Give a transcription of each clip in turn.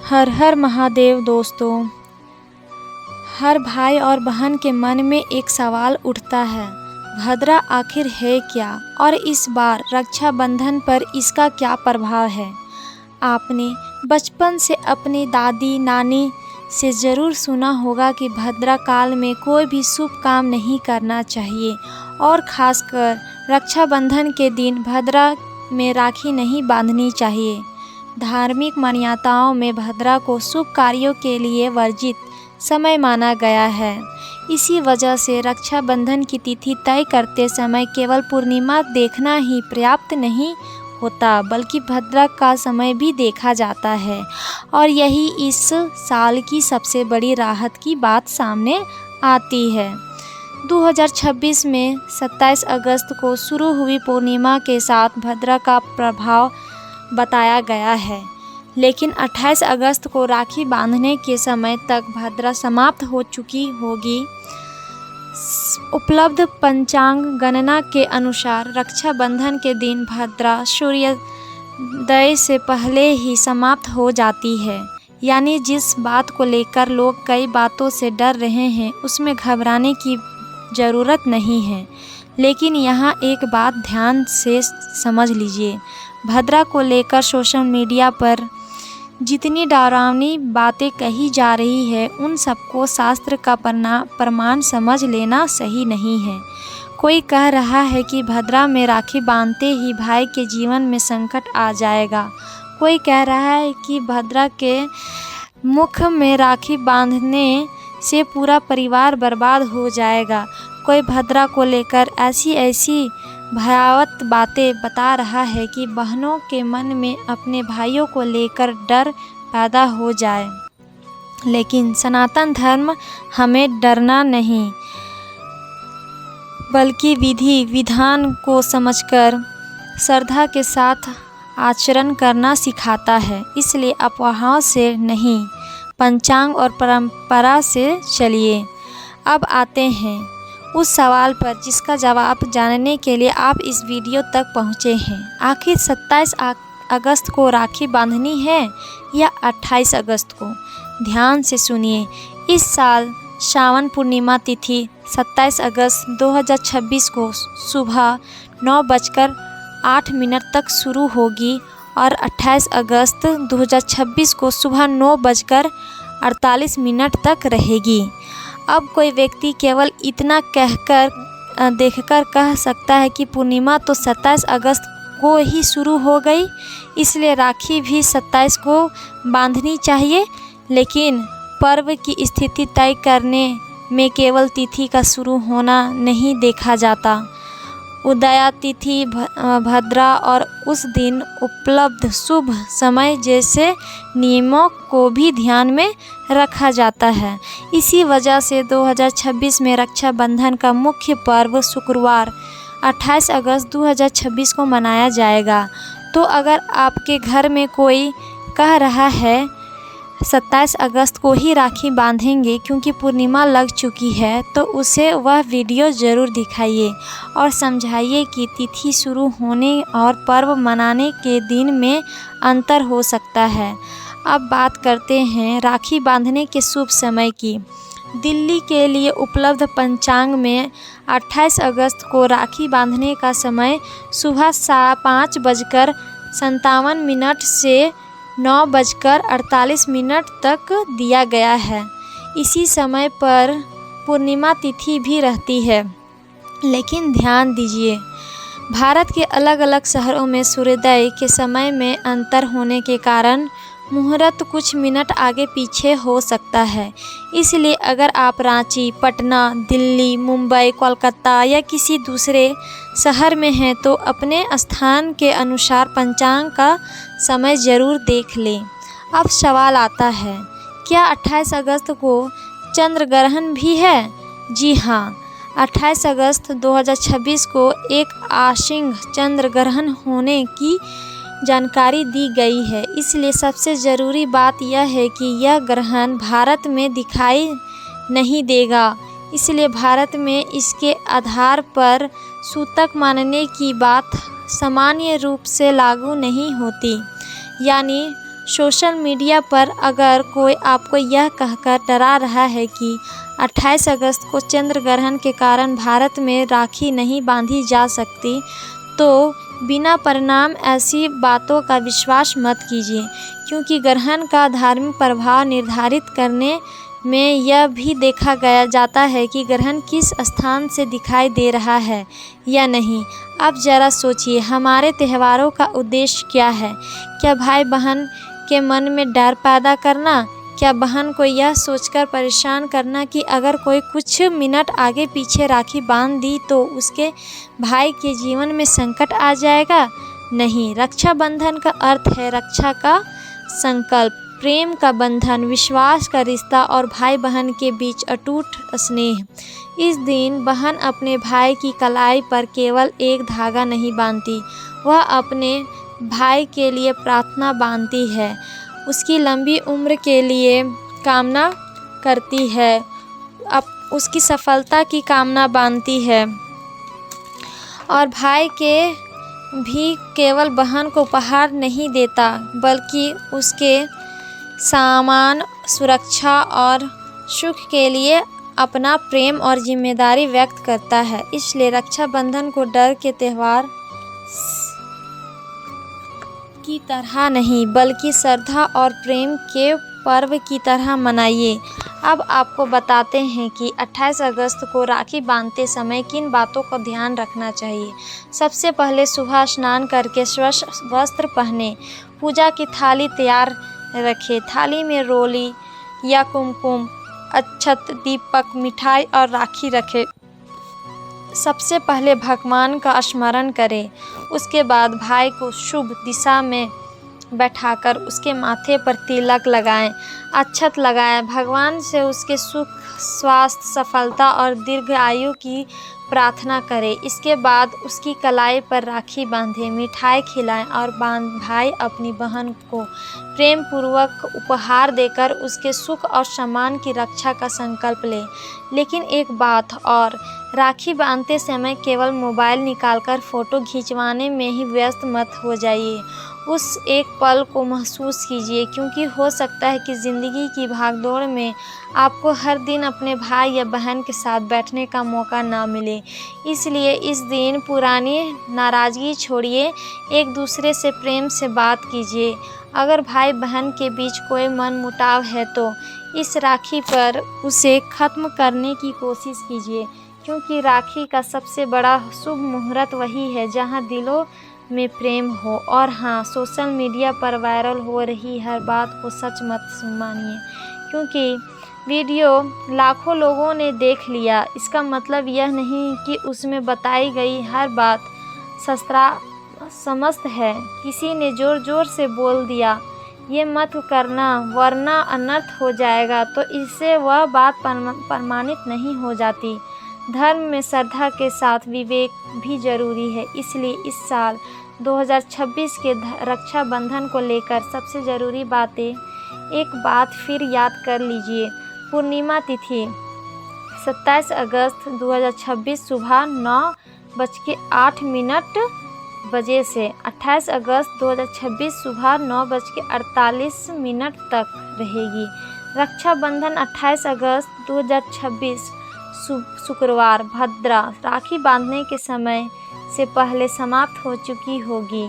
हर हर महादेव। दोस्तों, हर भाई और बहन के मन में एक सवाल उठता है, भद्रा आखिर है क्या और इस बार रक्षाबंधन पर इसका क्या प्रभाव है। आपने बचपन से अपनी दादी नानी से ज़रूर सुना होगा कि भद्रा काल में कोई भी शुभ काम नहीं करना चाहिए और ख़ासकर रक्षाबंधन के दिन भद्रा में राखी नहीं बांधनी चाहिए। धार्मिक मान्यताओं में भद्रा को शुभ कार्यों के लिए वर्जित समय माना गया है। इसी वजह से रक्षाबंधन की तिथि तय करते समय केवल पूर्णिमा देखना ही पर्याप्त नहीं होता, बल्कि भद्रा का समय भी देखा जाता है। और यही इस साल की सबसे बड़ी राहत की बात सामने आती है। 2026 में 27 अगस्त को शुरू हुई पूर्णिमा के साथ भद्रा का प्रभाव बताया गया है, लेकिन 28 अगस्त को राखी बांधने के समय तक भद्रा समाप्त हो चुकी होगी। उपलब्ध पंचांग गणना के अनुसार रक्षाबंधन के दिन भद्रा सूर्योदय से पहले ही समाप्त हो जाती है। यानी जिस बात को लेकर लोग कई बातों से डर रहे हैं, उसमें घबराने की ज़रूरत नहीं है। लेकिन यहाँ एक बात ध्यान से समझ लीजिए, भद्रा को लेकर सोशल मीडिया पर जितनी डरावनी बातें कही जा रही है, उन सबको शास्त्र का प्रमाण समझ लेना सही नहीं है। कोई कह रहा है कि भद्रा में राखी बांधते ही भाई के जीवन में संकट आ जाएगा। कोई कह रहा है कि भद्रा के मुख में राखी बांधने से पूरा परिवार बर्बाद हो जाएगा। कोई भद्रा को लेकर ऐसी भयावह बातें बता रहा है कि बहनों के मन में अपने भाइयों को लेकर डर पैदा हो जाए। लेकिन सनातन धर्म हमें डरना नहीं, बल्कि विधि विधान को समझकर श्रद्धा के साथ आचरण करना सिखाता है। इसलिए अफवाहों से नहीं, पंचांग और परंपरा से चलिए। अब आते हैं उस सवाल पर जिसका जवाब जानने के लिए आप इस वीडियो तक पहुँचे हैं। आखिर 27 अगस्त को राखी बांधनी है या 28 अगस्त को? ध्यान से सुनिए। इस साल श्रावण पूर्णिमा तिथि 27 अगस्त 2026 को सुबह 9:08 तक शुरू होगी और 28 अगस्त 2026 को सुबह 9:48 तक रहेगी। अब कोई व्यक्ति केवल इतना देखकर कह सकता है कि पूर्णिमा तो 27 अगस्त को ही शुरू हो गई, इसलिए राखी भी 27 को बांधनी चाहिए। लेकिन पर्व की स्थिति तय करने में केवल तिथि का शुरू होना नहीं देखा जाता, उदया तिथि, भद्रा और उस दिन उपलब्ध शुभ समय जैसे नियमों को भी ध्यान में रखा जाता है। इसी वजह से 2026 में रक्षाबंधन का मुख्य पर्व शुक्रवार 28 अगस्त 2026 को मनाया जाएगा। तो अगर आपके घर में कोई कह रहा है 27 अगस्त को ही राखी बांधेंगे क्योंकि पूर्णिमा लग चुकी है, तो उसे वह वीडियो ज़रूर दिखाइए और समझाइए कि तिथि शुरू होने और पर्व मनाने के दिन में अंतर हो सकता है। अब बात करते हैं राखी बांधने के शुभ समय की। दिल्ली के लिए उपलब्ध पंचांग में 28 अगस्त को राखी बांधने का समय सुबह 5:57 से 9:48 तक दिया गया है। इसी समय पर पूर्णिमा तिथि भी रहती है। लेकिन ध्यान दीजिए, भारत के अलग अलग शहरों में सूर्योदय के समय में अंतर होने के कारण मुहूर्त कुछ मिनट आगे पीछे हो सकता है। इसलिए अगर आप रांची, पटना, दिल्ली, मुंबई, कोलकाता या किसी दूसरे शहर में हैं, तो अपने स्थान के अनुसार पंचांग का समय ज़रूर देख लें। अब सवाल आता है, क्या 28 अगस्त को चंद्र ग्रहण भी है? जी हाँ, 28 अगस्त 2026 को एक आंशिक चंद्र ग्रहण होने की जानकारी दी गई है। इसलिए सबसे ज़रूरी बात यह है कि यह ग्रहण भारत में दिखाई नहीं देगा। इसलिए भारत में इसके आधार पर सूतक मानने की बात सामान्य रूप से लागू नहीं होती। यानी सोशल मीडिया पर अगर कोई आपको यह कहकर डरा रहा है कि 28 अगस्त को चंद्र ग्रहण के कारण भारत में राखी नहीं बांधी जा सकती, तो बिना परिणाम ऐसी बातों का विश्वास मत कीजिए, क्योंकि ग्रहण का धार्मिक प्रभाव निर्धारित करने में यह भी देखा गया जाता है कि ग्रहण किस स्थान से दिखाई दे रहा है या नहीं। अब ज़रा सोचिए, हमारे त्योहारों का उद्देश्य क्या है? क्या भाई बहन के मन में डर पैदा करना? क्या बहन को यह सोचकर परेशान करना कि अगर कोई कुछ मिनट आगे पीछे राखी बांध दी तो उसके भाई के जीवन में संकट आ जाएगा? नहीं, रक्षाबंधन का अर्थ है रक्षा का संकल्प, प्रेम का बंधन, विश्वास का रिश्ता और भाई बहन के बीच अटूट स्नेह। इस दिन बहन अपने भाई की कलाई पर केवल एक धागा नहीं बांधती, वह अपने भाई के लिए प्रार्थना बांधती है, उसकी लंबी उम्र के लिए कामना करती है, उसकी सफलता की कामना बांधती है। और भाई के भी केवल बहन को उपहार नहीं देता, बल्कि उसके सामान, सुरक्षा और सुख के लिए अपना प्रेम और जिम्मेदारी व्यक्त करता है। इसलिए रक्षाबंधन को डर के त्यौहार की तरह नहीं, बल्कि श्रद्धा और प्रेम के पर्व की तरह मनाइए। अब आपको बताते हैं कि 28 अगस्त को राखी बांधते समय किन बातों का ध्यान रखना चाहिए। सबसे पहले सुबह स्नान करके स्वच्छ वस्त्र पहने, पूजा की थाली तैयार रखें। थाली में रोली या कुमकुम, अक्षत, दीपक, मिठाई और राखी रखें। सबसे पहले भगवान का स्मरण करें, उसके बाद भाई को शुभ दिशा में बैठाकर उसके माथे पर तिलक लगाएं, अक्षत लगाएं। भगवान से उसके सुख, स्वास्थ्य, सफलता और दीर्घ आयु की प्रार्थना करें। इसके बाद उसकी कलाई पर राखी बांधें, मिठाई खिलाएं और भाई अपनी बहन को प्रेम पूर्वक उपहार देकर उसके सुख और सम्मान की रक्षा का संकल्प लें। लेकिन एक बात और, राखी बांधते समय केवल मोबाइल निकालकर फ़ोटो खिंचवाने में ही व्यस्त मत हो जाइए। उस एक पल को महसूस कीजिए, क्योंकि हो सकता है कि ज़िंदगी की भागदौड़ में आपको हर दिन अपने भाई या बहन के साथ बैठने का मौका ना मिले। इसलिए इस दिन पुरानी नाराज़गी छोड़िए, एक दूसरे से प्रेम से बात कीजिए। अगर भाई बहन के बीच कोई मनमुटाव है तो इस राखी पर उसे ख़त्म करने की कोशिश कीजिए, क्योंकि राखी का सबसे बड़ा शुभ मुहूर्त वही है जहां दिलों में प्रेम हो। और हाँ, सोशल मीडिया पर वायरल हो रही हर बात को सच मत मानिए, क्योंकि वीडियो लाखों लोगों ने देख लिया, इसका मतलब यह नहीं कि उसमें बताई गई हर बात समस्त है। किसी ने ज़ोर ज़ोर से बोल दिया ये मत करना वरना अनर्थ हो जाएगा, तो इससे वह बात प्रमाणित नहीं हो जाती। धर्म में श्रद्धा के साथ विवेक भी जरूरी है। इसलिए इस साल 2026 के रक्षाबंधन को लेकर सबसे ज़रूरी बातें एक बात फिर याद कर लीजिए। पूर्णिमा तिथि 27 अगस्त 2026 सुबह 9:08 बजे से 28 अगस्त 2026 सुबह 9:48 तक रहेगी। रक्षाबंधन 28 अगस्त 2026 शुक्रवार भद्रा राखी बांधने के समय से पहले समाप्त हो चुकी होगी।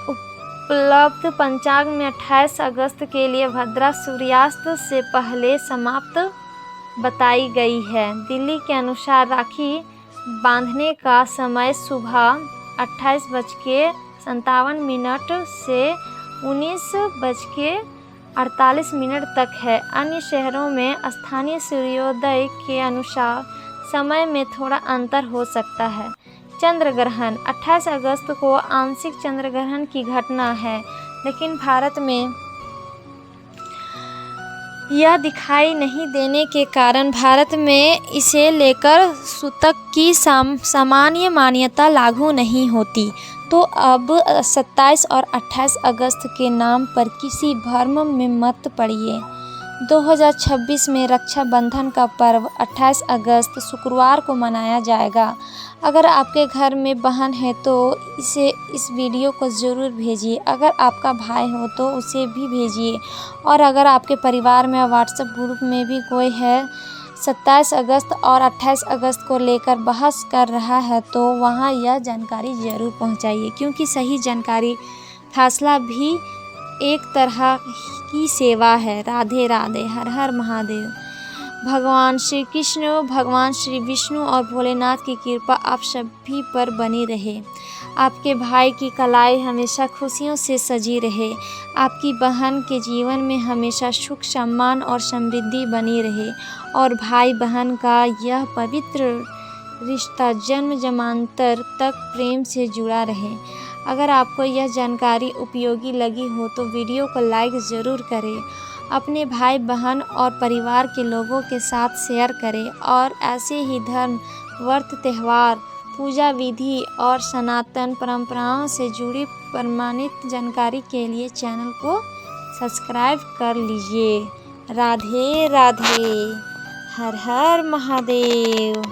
उपलब्ध पंचांग में 28 अगस्त के लिए भद्रा सूर्यास्त से पहले समाप्त बताई गई है। दिल्ली के अनुसार राखी बांधने का समय सुबह 28:57 से 19:48 तक है। अन्य शहरों में स्थानीय सूर्योदय के अनुसार समय में थोड़ा अंतर हो सकता है। चंद्र ग्रहण 28 अगस्त को आंशिक चंद्र ग्रहण की घटना है, लेकिन भारत में यह दिखाई नहीं देने के कारण भारत में इसे लेकर सूतक की सामान्य मान्यता लागू नहीं होती। तो अब 27 और 28 अगस्त के नाम पर किसी भ्रम में मत पड़िए। 2026 में रक्षाबंधन का पर्व 28 अगस्त शुक्रवार को मनाया जाएगा। अगर आपके घर में बहन है तो इस वीडियो को ज़रूर भेजिए। अगर आपका भाई हो तो उसे भी भेजिए। और अगर आपके परिवार में व्हाट्सएप ग्रुप में भी कोई है 27 अगस्त और 28 अगस्त को लेकर बहस कर रहा है तो वहाँ यह जानकारी ज़रूर पहुँचाइए, क्योंकि सही जानकारी फैसला भी एक तरह की सेवा है। राधे राधे, हर हर महादेव। भगवान श्री कृष्ण, भगवान श्री विष्णु और भोलेनाथ की कृपा आप सभी पर बनी रहे। आपके भाई की कलाई हमेशा खुशियों से सजी रहे। आपकी बहन के जीवन में हमेशा सुख, सम्मान और समृद्धि बनी रहे। और भाई बहन का यह पवित्र रिश्ता जन्म जन्मांतर तक प्रेम से जुड़ा रहे। अगर आपको यह जानकारी उपयोगी लगी हो तो वीडियो को लाइक ज़रूर करें, अपने भाई बहन और परिवार के लोगों के साथ शेयर करें और ऐसे ही धर्म, व्रत, त्यौहार, पूजा विधि और सनातन परंपराओं से जुड़ी प्रमाणित जानकारी के लिए चैनल को सब्सक्राइब कर लीजिए। राधे राधे, हर हर महादेव।